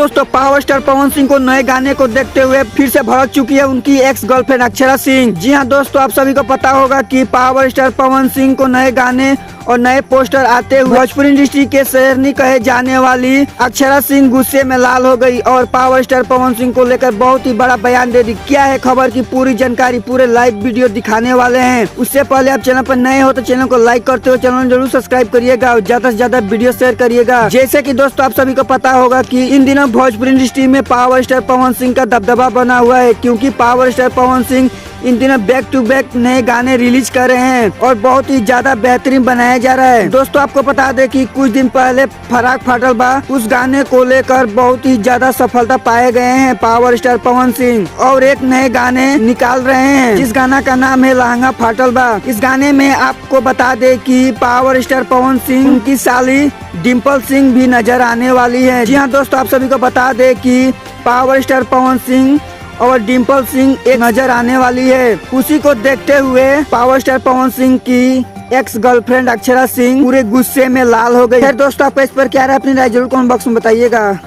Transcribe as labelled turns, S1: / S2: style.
S1: दोस्तों power star Pawan Singh को नए गाने को देखते हुए फिर से भड़क चुकी है उनकी एक्स गर्लफ्रेंड अक्षरा सिंह। जी हां दोस्तों, आप सभी को पता होगा कि पावर स्टार पवन सिंह को नए गाने और नए पोस्टर आते हुए भोजपुरी इंडस्ट्री के शेरनी कहे जाने वाली अक्षरा सिंह गुस्से में लाल हो गई और पावर स्टार पवन सिंह को लेकर बहुत ही बड़ा बयान दे दी। क्या है खबर की पूरी जानकारी पूरे लाइव वीडियो दिखाने वाले हैं। उससे पहले आप चैनल पर नए हो तो चैनल को लाइक करते हो, चैनल जरूर सब्सक्राइब करिएगा और ज्यादा से ज्यादा वीडियो शेयर करिएगा। जैसे कि दोस्तों आप सभी को पता होगा कि इन दिनों भोजपुरी इंडस्ट्री में पावर स्टार पवन सिंह का दबदबा बना हुआ है, क्योंकि पावर स्टार पवन सिंह इन दिनों बैक टू बैक नए गाने रिलीज कर रहे हैं और बहुत ही ज्यादा बेहतरीन बनाया जा रहा है। दोस्तों आपको बता दें कि कुछ दिन पहले फराक फाटल बा उस गाने को लेकर बहुत ही ज्यादा सफलता पाए गए हैं पावर स्टार पवन सिंह और एक नए गाने निकाल रहे हैं जिस गाना का नाम है लहंगा फाटल बा। इस गाने में आपको बता दे कि पावर स्टार पवन सिंह उनकी साली डिम्पल सिंह भी नजर आने वाली है। जी हाँ दोस्तों, आप सभी को बता दे कि पावर स्टार पवन सिंह और डिम्पल सिंह एक नजर आने वाली है। उसी को देखते हुए पावर स्टार पवन सिंह की एक्स गर्लफ्रेंड अक्षरा सिंह पूरे गुस्से में लाल हो गई। फिर दोस्तों आपका इस पर क्या राय, अपनी राय जरूर कमेंट बॉक्स में बताइएगा।